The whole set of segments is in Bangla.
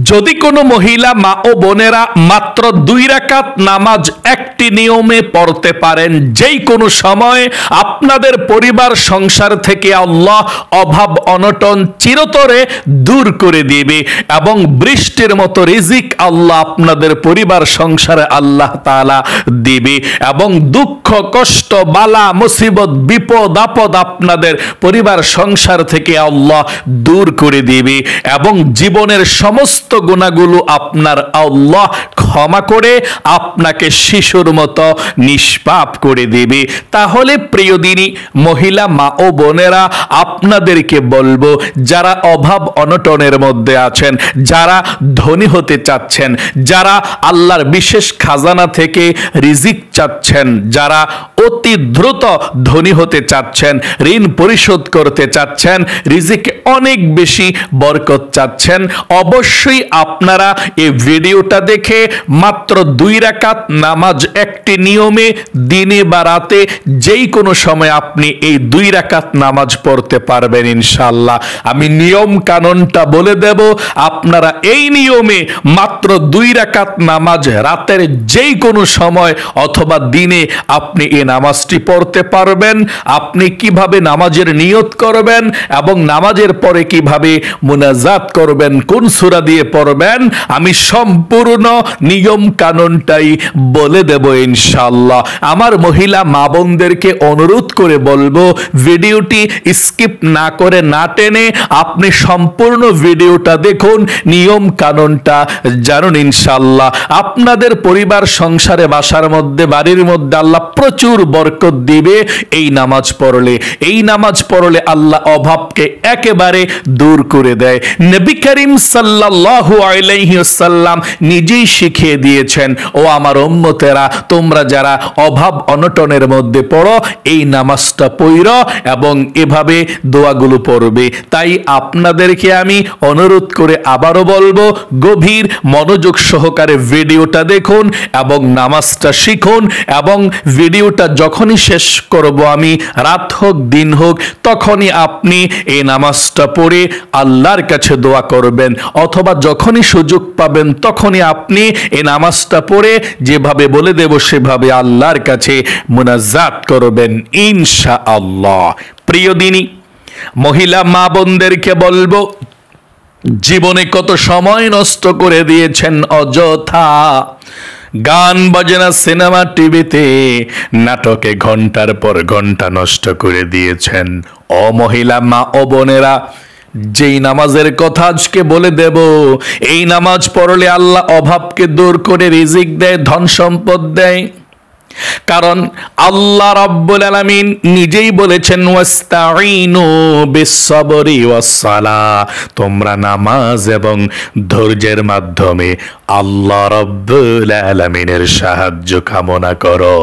যদি কোনো মহিলা মা ও বোনেরা মাত্র 2 রাকাত নামাজ একটি নিয়মে পড়তে পারেন, যেই কোনো সময় আপনাদের পরিবার সংসার থেকে আল্লাহ অভাব অনটন চিরতরে দূর করে দিবে এবং বৃষ্টির মতো রিজিক আল্লাহ আপনাদের পরিবার সংসারে আল্লাহ তাআলা দিবে এবং দুঃখ কষ্ট বালা মুসিবত বিপদ আপদ আপনাদের পরিবার সংসার থেকে আল্লাহ দূর করে দিবে এবং জীবনের সমস্ত গুনাহগুলো আপনার আল্লাহ ক্ষমা করে আপনাকে শিশুর মতো নিষ্পাপ করে দেবে। তাহলে প্রিয় দিনী মহিলা মা ও বোনেরা, আপনাদেরকে বলবো, যারা অভাব অনটনের মধ্যে আছেন, যারা ধনী হতে চাচ্ছেন, যারা আল্লাহর বিশেষ খাজানা থেকে রিজিক চাচ্ছেন, যারা অতি দ্রুত ধনী হতে চাচ্ছেন, ঋণ পরিশোধ করতে চাচ্ছেন, রিজিকে অনেক বেশি বরকত চাচ্ছেন, অবশ্যই আপনারা এই ভিডিওটা দেখে মাত্র 2 রাকাত নামাজ একটি নিয়মে দিনে বা রাতে যেই কোনো সময় আপনি এই 2 রাকাত নামাজ পড়তে পারবেন ইনশাআল্লাহ। আমি নিয়ম কানুনটা বলে দেব, আপনারা এই নিয়মে মাত্র 2 রাকাত নামাজ রাতের যেই কোনো সময় অথবা দিনে আপনি এই নামাজটি পড়তে পারবেন। আপনি কিভাবে নামাজের নিয়ত করবেন এবং নামাজের পরে কিভাবে মুনাজাত করবেন, কোন সূরা দিয়ে পড়বেন, আমি সম্পূর্ণ নিয়ম কানুনটাই বলে দেব ইনশাআল্লাহ। আমার মহিলা মা বোনদেরকে অনুরোধ করে বলবো, ভিডিওটি স্কিপ না করে না টেনে আপনি সম্পূর্ণ ভিডিওটা দেখুন, নিয়ম কানুনটা জানুন ইনশাআল্লাহ। আপনাদের পরিবার সংসারে বাসার মধ্যে বাড়ির মধ্যে আল্লাহ প্রচুর বরকত দিবে এই নামাজ পড়লে। এই নামাজ পড়লে আল্লাহ অভাবকে একেবারে দূর করে দেয়। নবী করিম সাল্লাল্লাহু আলাইহি ওয়াসাল্লাম নিজেই শিখিয়ে দিয়েছেন, ও আমার উম্মতেরা, তোমরা যারা অভাব অনটনের মধ্যে পড়ো এই নামাজটা পড়ো এবং এভাবে দোয়াগুলো পড়বে। তাই আপনাদেরকে আমি অনুরোধ করে আবারও বলবো, গভীর মনোযোগ সহকারে ভিডিওটা দেখুন এবং নামাজটা শিখুন এবং ভিডিওটা যখনই শেষ করব আমি, রাত হোক দিন হোক, তখনই আপনি এই নামাজটা পড়ে আল্লাহর কাছে দোয়া করবেন, অথবা যখনই সুযোগ পাবেন তখনই আপনি এই নামাজটা পড়ে যেভাবে বলে দেব সেভাবে আল্লাহর কাছে মুনাজাত করবেন ইনশাআল্লাহ। প্রিয় দিনী মহিলা মা বোনদেরকে বলবো, জীবনে কত সময় নষ্ট করে দিয়েছেন অযথা, গান বাজনা সিনেমা টিভিতে নাটকে ঘন্টার পর ঘন্টা নষ্ট করে দিয়েছেন। ও মহিলা মা ও বোনেরা, যেই নামাজের কথা আজকে বলে দেব, এই নামাজ পড়লে আল্লাহ অভাবকে দূর করে রিজিক দেয়, ধন সম্পদ দেয়। কারণ আল্লাহ রাব্বুল আলামিন নিজেই বলেছেন, ওয়াস্তাঈনু বিস-সাবরি ওয়াস-সালাহ, তোমরা নামাজ এবং ধৈর্যের মাধ্যমে আল্লাহ রাব্বুল আলামিনের সাহায্য কামনা করো।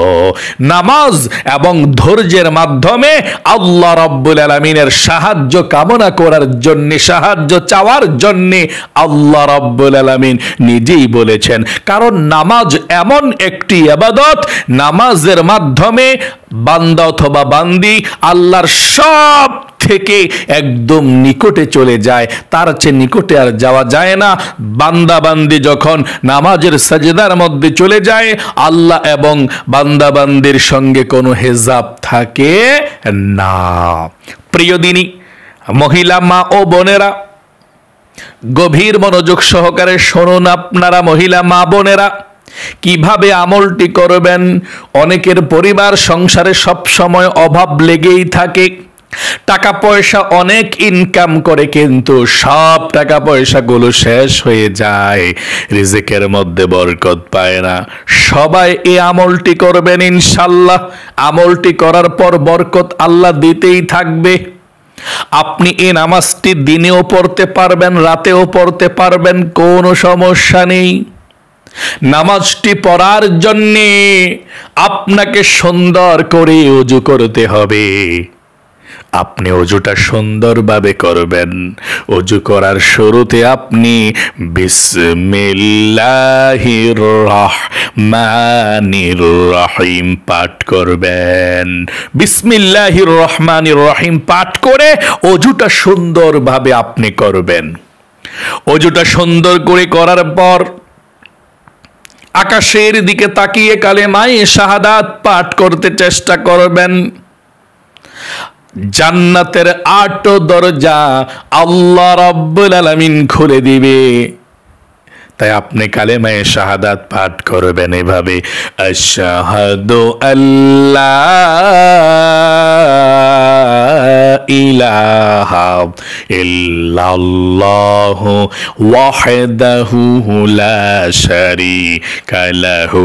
নামাজ এবং ধৈর্যের মাধ্যমে আল্লাহ রাব্বুল আলামিনের সাহায্য কামনা করার জন্য, সাহায্য চাওয়ার জন্য আল্লাহ রাব্বুল আলামিন নিজেই বলেছেন। কারণ নামাজ এমন একটি ইবাদত, নামাজের মাধ্যমে বান্দা অথবা বান্দি আল্লাহর সব থেকে একদম নিকটে চলে যায়, তার চেয়ে নিকটে আর যাওয়া যায় না। বান্দা বান্দি যখন নামাজের সাজদার মধ্যে চলে যায়, আল্লাহ এবং বান্দা বান্দির সঙ্গে কোনো হেজাব থাকে না। প্রিয় দিনী মহিলা মা ও বোনেরা, গভীর মনোযোগ সহকারে শুনুন আপনারা মহিলা মা বোনেরা, কিভাবে আমলটি করবেন। অনেকের পরিবার সংসারে সব সময় অভাব লেগেই থাকে, টাকা পয়সা অনেক ইনকাম করে কিন্তু সব টাকা পয়সাগুলো শেষ হয়ে যায়, রিজিকের মধ্যে বরকত পায় না। সবাই এই আমলটি করবেন ইনশাআল্লাহ। আমলটি করার পর বরকত আল্লাহ দিতেই থাকবে। আপনি এই নামাজটি দিনেও পড়তে পারবেন, রাতেও পড়তে পারবেন, কোনো সমস্যা নেই। নামাজটি পড়ার জন্যে আপনাকে সুন্দর করে ওযু করতে হবে। আপনি ওযুটা সুন্দরভাবে করবেন। ওযু করার শুরুতে আপনি বিসমিল্লাহির রহমানির রহিম পাঠ করবেন। বিসমিল্লাহির রহমানির রহিম পাঠ করে ওযুটা সুন্দরভাবে আপনি করবেন। অজুটা সুন্দর করে করার পর আকাশের দিকে তাকিয়ে কালেমায়ে শাহাদাত পাঠ করতে চেষ্টা করবেন। জান্নাতের 8 দরজা আল্লাহ রাব্বুল আলামিন খুলে দিবে। তাই আপনি কালেমায়ে শাহাদাত পাঠ করবেন এভাবে, আশহাদু আল্লা ইলাহা ইল্লাল্লাহু ওয়াহদাহু লা শারীকা লাহু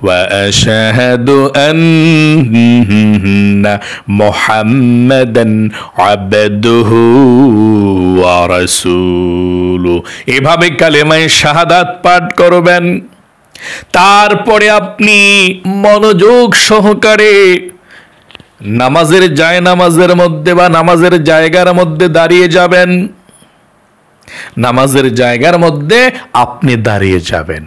ওয়া আশহাদু আন্না মুহাম্মাদান আবদুহু ওয়া রাসূলুহু। এভাবে কালেমায়ে শাহাদাত পাঠ করবেন। তারপরে আপনি মনোযোগ সহকারে নামাজের জায়নামাজের মধ্যে বা নামাজের জায়গার মধ্যে দাঁড়িয়ে যাবেন। নামাজের জায়গার মধ্যে আপনি দাঁড়িয়ে যাবেন।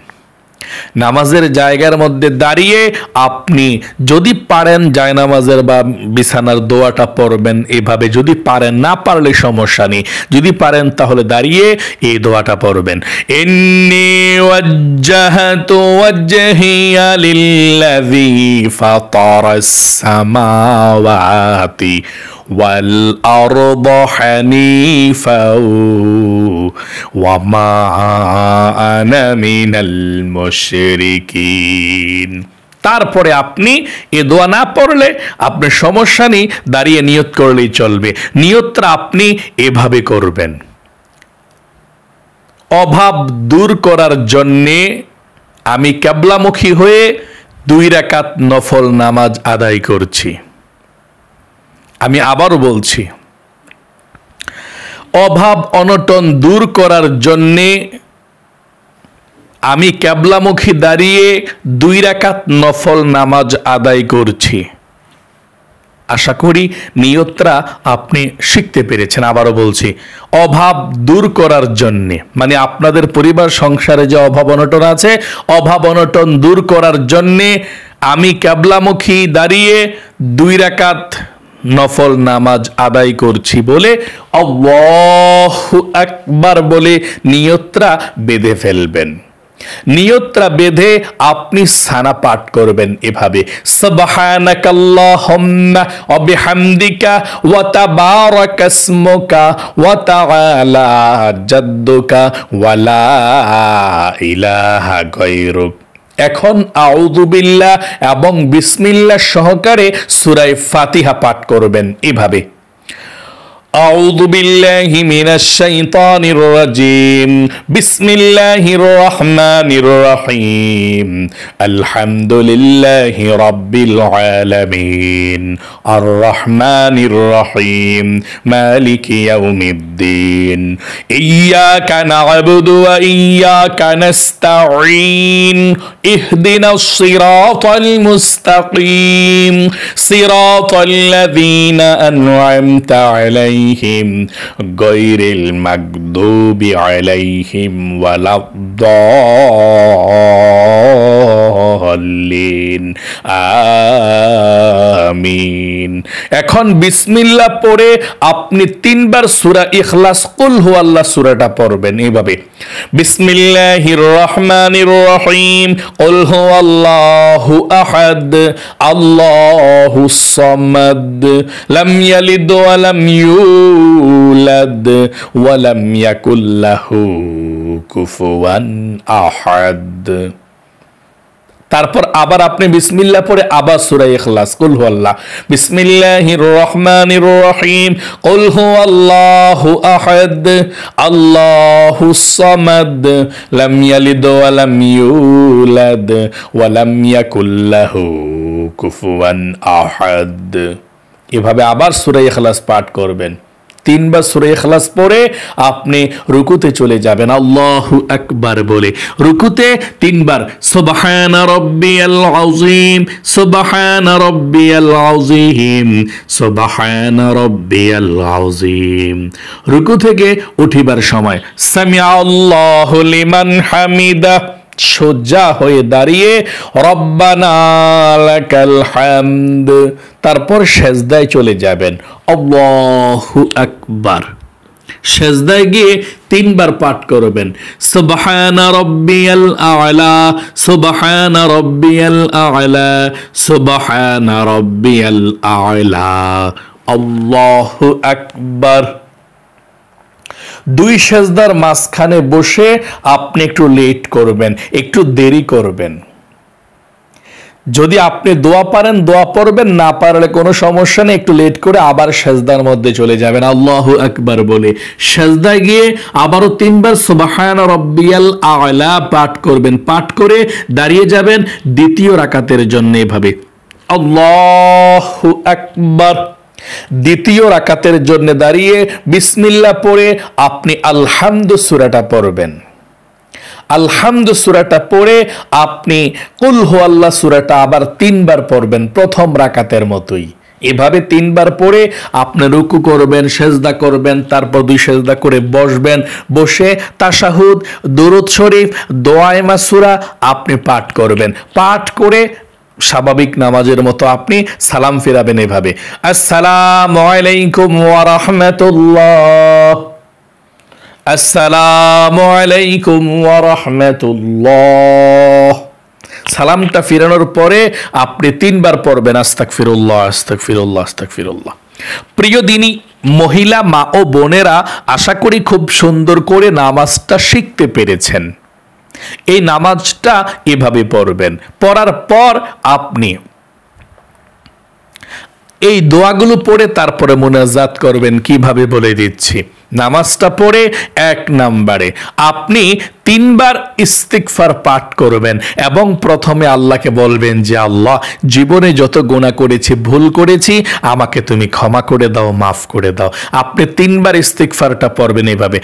নামাজের জায়গার মধ্যে দাঁড়িয়ে আপনি যদি পারেন জায়নামাজের বা বিছানার দোয়াটা পড়বেন এভাবে, যদি পারেন, না পারলে সমস্যা নেই, যদি পারেন তাহলে দাঁড়িয়ে এই দোয়াটা পড়বেন। ইন্নী ওয়াজ্জাহতু ওয়াজহিয়া লিল্লাযী ফাতারাস সামাওয়াতি ওয়াল আরদা হানিফা ওয়া মা আনা মিনাল মুশরিকিন। তারপরে আপনি এ দোয়া না পড়লে আপনার সমস্যা নেই, দাঁড়িয়ে নিয়ত করলেই চলবে। নিয়তটা আপনি এভাবে করবেন, অভাব দূর করার জন্যে আমি কিবলামুখী হয়ে 2 রাকাত নফল নামাজ আদায় করছি। আমি আবারও বলছি, অভাব অনটন দূর করার জন্যে আমি কিবলামুখী দাঁড়িয়ে 2 রাকাত নফল নামাজ আদায় করছি। আশা করি নিয়তটা আপনি শিখতে পেরেছেন। আবারও বলছি, অভাব দূর করার জন্যে, মানে আপনাদের পরিবার সংসারে যে অভাব অনটন আছে, অভাব অনটন দূর করার জন্যে আমি কিবলামুখী দাঁড়িয়ে 2 রাকাত নফল নামাজ আদায় করছি বলে আল্লাহু আকবার বলে নিয়তটা বেঁধে ফেলবেন। নিয়তটা বেঁধে আপনি সানা পাঠ করবেন এভাবে, সুবহানাকাল্লাহুম্মা ওয়া বিহামদিকা ওয়া তাবারাকা ইসমুকা ওয়া তাআলা জাদ্দুকা ওয়া লা ইলাহা গায়রুক। এখন আউযু বিল্লাহ এবং বিসমিল্লাহ সহকারে সূরা ফাতিহা পাঠ করবেন এভাবে, আউযু বিল্লাহি মিনাশ শাইতানির রাজিম, বিসমিল্লাহির রহমানির রহিম, আলহামদুলিল্লাহি রাব্বিল আলামিন, আর রহমানির রহিম, মালিকি ইয়াউমিদ্দিন, ইয়্যাকা না'বুদু ওয়া ইয়্যাকা নাস্তাঈন, ইহদিনাস সিরাতাল মুস্তাকিম, সিরাতাল্লাযীনা আন'আমতা আলাইহিম গায়রিল মাগদুবি আলাইহিম ওয়ালাদ-দাল্লিন, আমিন। এখন বিসমিল্লাহ পড়ে আপনি 3 বার সূরা ইখলাস কুল হুয়াল্লাহ সূরাটা পড়বেন এইভাবে, বিসমিল্লাহির রহমানির রহিম, কুল হুয়াল্লাহু আহাদ, আল্লাহুস সামাদ, লাম ইয়ালিদ ওয়া লাম ইউলাদ ওয়া লাম ইয়াকুল লাহু কুফুয়ান আহাদ। তারপর আবার আপনি বিসমিল্লাহ পড়ে আবার সূরা ইখলাস কুল হুয়াল্লাহ, বিসমিল্লাহির রহমানির রহিম, কুল হুয়াল্লাহু আহাদ, আল্লাহুস সামাদ, লাম ইয়ালিদ ওয়া লাম ইউলাদ ওয়া লাম ইয়াকুল লাহু কুফুয়ান আহাদ। এভাবে আবার সূরা ইখলাস পাঠ করবেন। 3 বার সূরা ইখলাস পড়ে আপনি রুকুতে চলে যাবেন আল্লাহু আকবার বলে। রুকুতে 3 বার সুবহানা রাব্বিয়াল আযীম, সুবহানা রাব্বিয়াল আযীম, সুবহানা রাব্বিয়াল আযীম। রুকু থেকে উঠিবার সময় সামিআল্লাহু লিমান হামিদা, সোজা হয়ে দাঁড়িয়ে রব্বানা লাকাল হামদ, তারপর সেজদায় চলে যাবেন আল্লাহু আকবার। সেজদায় গিয়ে 3 বার পাঠ করবেন, সুবহানা রাব্বিয়াল আ'লা, সুবহানা রাব্বিয়াল আ'লা, সুবহানা রাব্বিয়াল আ'লা, আল্লাহু আকবার। 2 সেজদার মাঝখানে বসে আপনি একটু লেট করবেন, একটু দেরি করবেন। যদি আপনি দোয়া পারেন দোয়া পড়বেন, না পারলে কোনো সমস্যা নেই, একটু লেট করে আবার সেজদার মধ্যে চলে যাবেন আল্লাহু আকবার বলে। সেজদায় গিয়ে আবারও 3 বার সুবহানা রাব্বিয়াল আ'লা পাঠ করবেন, পাঠ করে দাঁড়িয়ে যাবেন দ্বিতীয় রাকাতের জন্য এভাবে আল্লাহু আকবার। দ্বিতীয় রাকাতের জন্য দাঁড়িয়ে বিসমিল্লাহ পড়ে আপনি আলহামদু সূরাটা পড়বেন। আলহামদু সূরাটা পড়ে আপনি কুল হুয়াল্লাহ সূরাটা আবার 3 বার পড়বেন প্রথম রাকাতের মতোই। এভাবে 3 বার পড়ে আপনি রুকু করবেন, সেজদা করবেন, তারপর 2 সেজদা করে বসবেন, বসে তাশাহুদ, দুরূদ শরীফ, দোয়ায়ে মাসুরা আপনি পাঠ করবেন। পাঠ করে স্বাভাবিক নামাজের মতো আপনি সালাম ফিরাবেন এভাবে, আসসালামু আলাইকুম ওয়া রাহমাতুল্লাহ, আসসালামু আলাইকুম ওয়া রাহমাতুল্লাহ। সালামটা ফিরানোর পরে আপনি 3 বার পড়বেন আস্তাগফিরুল্লাহ, আস্তাগফিরুল্লাহ, আস্তাগফিরুল্লাহ। প্রিয় দিনী মহিলা মা ও বোনেরা, আশা করি খুব সুন্দর করে নামাজটা শিখতে পেরেছেন। এই নামাজটা এভাবে পড়বেন, পড়ার পর আপনি এই দোয়াগুলো পড়ে তারপরে মুনাজাত করবেন। কিভাবে বলে দিচ্ছি। নামাজটা পড়ে 1 নম্বরে আপনি 3 বার ইস্তিগফার পাঠ করবেন এবং প্রথমে আল্লাহকে বলবেন যে আল্লাহ, জীবনে যত গুনাহ করেছি, ভুল করেছি, আমাকে তুমি ক্ষমা করে দাও, মাফ করে দাও। আপনি 3 বার ইস্তিগফারটা পড়বেন এভাবে,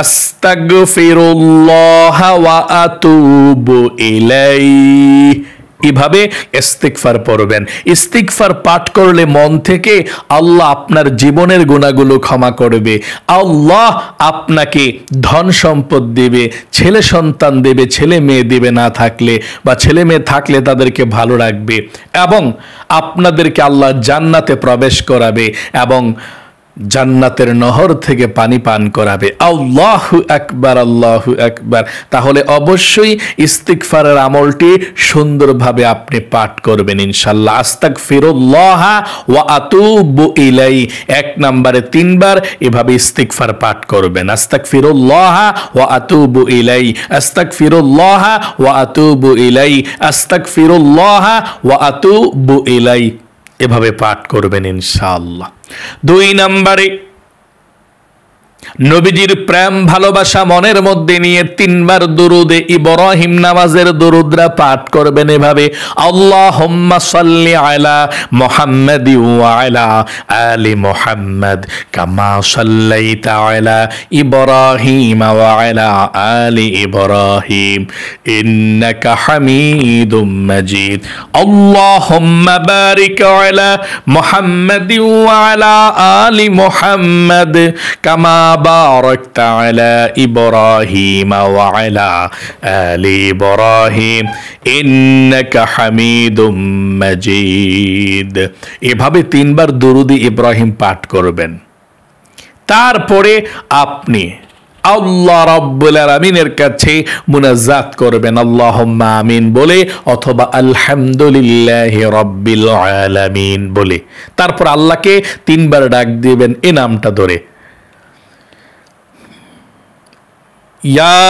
আস্তাগফিরুল্লাহ ওয়া আতুবু ইলাইহি। এভাবে ইস্তিগফার পড়বেন। ইস্তিগফার পাঠ করলে মন থেকে আল্লাহ আপনার জীবনের গুনাহগুলো ক্ষমা করবে। আল্লাহ আপনাকে ধন সম্পদ দেবে, ছেলে সন্তান দেবে, ছেলে মেয়ে দেবে না থাকলে, বা ছেলে মেয়ে থাকলে তাদেরকে ভালো রাখবে, এবং আপনাদেরকে আল্লাহ জান্নাতে প্রবেশ করাবে এবং জান্নাতের নহর থেকে পানি পান করাবে। আল্লাহু আকবার, আল্লাহু আকবার। তাহলে অবশ্যই ইস্তিগফারের আমলটি সুন্দরভাবে আপনি পাঠ করবেন ইনশাআল্লাহ। আস্তাগফিরুল্লাহ ওয়া আতুবু ইলাইহি 1 নম্বরে 3 বার এভাবে ইস্তিগফার পাঠ করবেন। আস্তাগফিরুল্লাহ ওয়া আতুবু ইলাইহি, আস্তাগফিরুল্লাহ ওয়া আতুবু ইলাইহি, আস্তাগফিরুল্লাহ ওয়া আতুবু ইলাইহি, এভাবে পাঠ করবেন ইনশাআল্লাহ। 2 নম্বরে নবীজির প্রেম ভালোবাসা মনের মধ্যে নিয়ে 3 বার দুরুদে ইব্রাহিম নামাজের দুরুদরা পাঠ করবেন এভাবে, আল্লাহুম্মা সাল্লি আলা মুহাম্মাদি ওয়া আলা আলি মুহাম্মাদ কামা সাল্লাইতা আলা ইব্রাহিম ওয়া আলা আলি ইব্রাহিম ইন্নাকা হামিদুম মাজিদ। আল্লাহুম্মা বারিক আলা মুহাম্মাদি ওয়া আলা আলি মুহাম্মাদ কামা বারাকতা আলা ইব্রাহিম ওয়া আলা আলি ইব্রাহিম ইন্নাকা হামিদুম মাজিদ। এভাবে 3 বার দুরুদ ইব্রাহিম পাঠ করবেন। তারপরে আপনি আল্লাহ রাব্বুল আলামিনের কাছে মুনাজাত করবেন আল্লাহুম্মা আমিন বলে, অথবা আলহামদুলিল্লাহি রাব্বিল আলামিন বলে। তারপর আল্লাহকে 3 বার ডাক দিবেন এই নামটা ধরে, ইয়া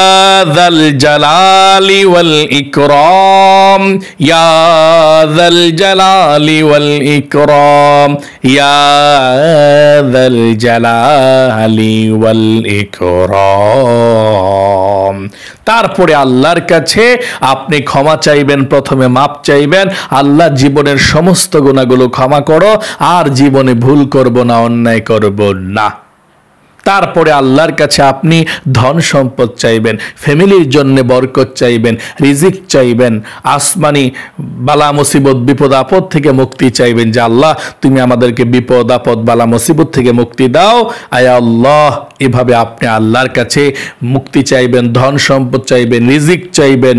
যাল জালালি ওয়াল ইকরাম, ইয়া যাল জালালি ওয়াল ইকরাম, ইয়া যাল জালালি ওয়াল ইকরাম। তারপরে আল্লাহর কাছে আপনি ক্ষমা চাইবেন, প্রথমে মাপ চাইবেন, আল্লাহ জীবনের সমস্ত গুনাহগুলো ক্ষমা করো, আর জীবনে ভুল করব না, অন্যায় করব না। তারপরে আল্লাহর কাছে আপনি ধন সম্পদ চাইবেন, ফ্যামিলির জন্য বরকত চাইবেন, রিজিক চাইবেন, আসমানি বালা মুসিবত বিপদ আপদ থেকে মুক্তি চাইবেন, যে আল্লাহ তুমি আমাদেরকে বিপদ আপদ বালা মুসিবত থেকে মুক্তি দাও আয় আল্লাহ। এভাবে আপনি আল্লাহর কাছে মুক্তি চাইবেন, ধন সম্পদ চাইবেন, রিজিক চাইবেন,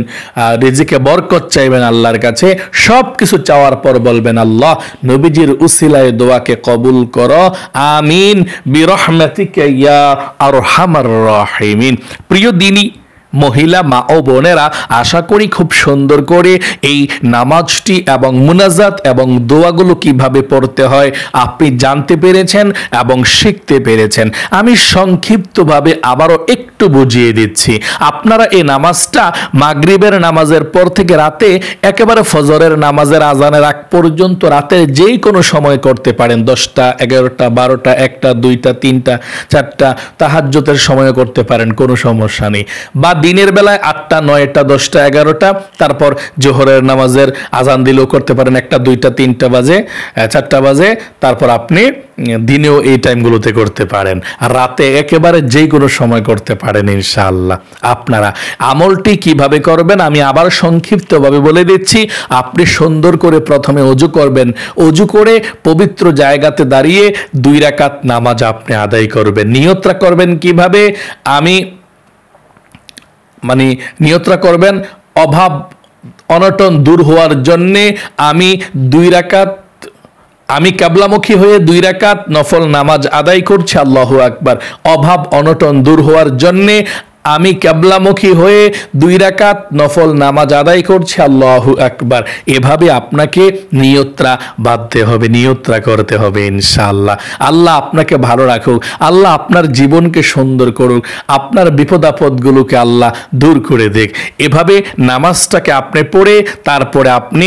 রিজিকে বরকত চাইবেন আল্লাহর কাছে। সব কিছু চাওয়ার পর বলবেন আল্লাহ নবীজির উসিলায় দোয়াকে কবুল করো, আমিন বিরহমাতিকা ইয়া আরহামার রাহিমিন। প্রিয় দিনী মহিলা মা ও বোনেরা, আশা করি খুব সুন্দর করে এই নামাজটি এবং মুনাজাত এবং দোয়াগুলো কিভাবে পড়তে হয় আপনি জানতে পেরেছেন এবং শিখতে পেরেছেন। আমি সংক্ষিপ্তভাবে আবারও একটু বুঝিয়ে দিচ্ছি। আপনারা এই নামাজটা মাগরিবের নামাজের পর থেকে রাতে একেবারে ফজরের নামাজের আজানের আগ পর্যন্ত রাতের যেই কোনো সময় করতে পারেন। 10টা, 11টা, 12টা, 1টা, 2টা, 3টা, 4টা, তাহাজ্জুদের সময় করতে পারেন, কোনো সমস্যা নেই। বা দিনের বেলায় 8টা, 9টা, 10টা, 11টা, তারপর জোহরের নামাজের আজান দিলেও করতে পারেন 1টা, 2টা, 3টা বাজে, 4টা বাজে। তারপর আপনি দিনেও এই টাইমগুলোতে করতে পারেন, আর রাতে একেবারে যেই কোনো সময় করতে পারেন ইনশাআল্লাহ। আপনারা আমলটি কিভাবে করবেন আমি আবার সংক্ষিপ্তভাবে বলে দিচ্ছি। আপনি সুন্দর করে প্রথমে ওযু করবেন। ওযু করে পবিত্র জায়গাতে দাঁড়িয়ে 2 রাকাত নামাজ আপনি আদায় করবেন। নিয়তটা করবেন কিভাবে? নিয়তটা করবেন অভাব অনটন দূর হওয়ার জন্যে আমি কিবলামুখী হয়ে 2 রাকাত নফল নামাজ আদায় করছি, আল্লাহু আকবার। অভাব অনটন দূর হওয়ার জন্যে আমি কিবলামুখী হয়ে 2 রাকাত নফল নামাজ আদায় করছি, আল্লাহু আকবার। এভাবে আপনাকে নিয়তটা বাঁধতে হবে, নিয়তটা করতে হবে ইনশাআল্লাহ। আল্লাহ আপনাকে ভালো রাখুক, আল্লাহ আপনার জীবনকে সুন্দর করুক, আপনার বিপদ আপদগুলোকে আল্লাহ দূর করে দেখ। এভাবে নামাজটাকে আপনি পড়ে তারপরে আপনি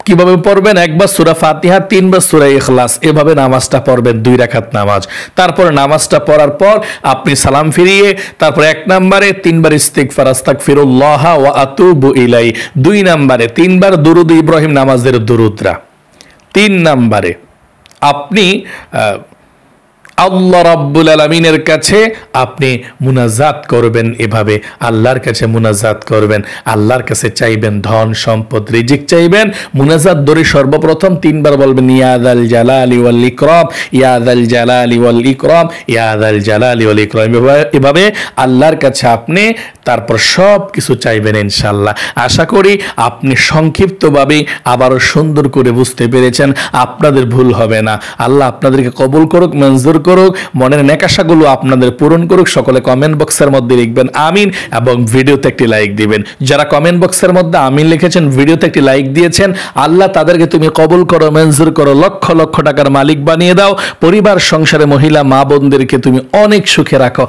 কিভাবে পড়বেন? একবার সূরা ফাতিহা, 3বার সূরা ইখলাস, এভাবে নামাজটা পড়বেন 2 রাকাত নামাজ। তারপর নামাজটা পড়ার পর আপনি সালাম ফিরিয়ে তারপর 1 নম্বরে 3বার ইস্তিগফার, আস্তাগফিরুল্লাহ ওয়া আতুবু ইলাই। 2 নম্বরে 3বার দুরুদ ইব্রাহিম নামাজের দুরুদরা। 3 নম্বরে আপনি আল্লাহ রাব্বুল আলামিনের কাছে আপনি মুনাজাত করবেন। এভাবে আল্লাহর কাছে মুনাজাত করবেন, আল্লাহর কাছে চাইবেন ধন সম্পদ রিজিক চাইবেন। মুনাজাত ধরে সর্বপ্রথম 3বার বলবেন ইয়া যাল জালালি ওয়াল ইকরাম, ইয়া যাল জালালি ওয়াল ইকরাম, ইয়া যাল জালালি ওয়াল ইকরাম। এভাবে আল্লাহর কাছে আপনি তারপর সব কিছু চাইবেন ইনশাআল্লাহ। আশা করি আপনি সংক্ষিপ্তভাবে আবারও সুন্দর করে বুঝতে পেরেছেন। আপনাদের ভুল হবে না। আল্লাহ আপনাদেরকে কবুল করুক, মঞ্জুর করুক, মনের নেকাশাগুলো আপনাদের পূরণ করুক। সকলে কমেন্ট বক্সের মধ্যে লিখবেন আমিন এবং ভিডিওতে একটি লাইক দিবেন। যারা কমেন্ট বক্সের মধ্যে আমিন লিখেছেন, ভিডিওতে একটি লাইক দিয়েছেন, আল্লাহ তাদেরকে তুমি কবুল করো, মঞ্জুর করো, লক্ষ লক্ষ টাকার মালিক বানিয়ে দাও। পরিবার সংসারে মহিলা মা বোনদেরকে তুমি অনেক সুখে রাখো,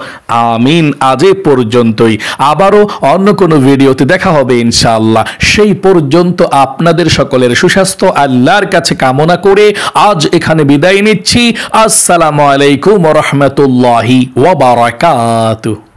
আমিন। আজ এ পর্যন্তই, আবারও অন্য কোনো ভিডিওতে দেখা হবে ইনশাআল্লাহ। সেই পর্যন্ত আপনাদের সকলের সুস্বাস্থ্য আল্লাহর কাছে কামনা করে আজ এখানে বিদায় নিচ্ছি। আসসালামু আলাইকুম ওয়া রাহমাতুল্লাহি ওয়া বারাকাতুহু।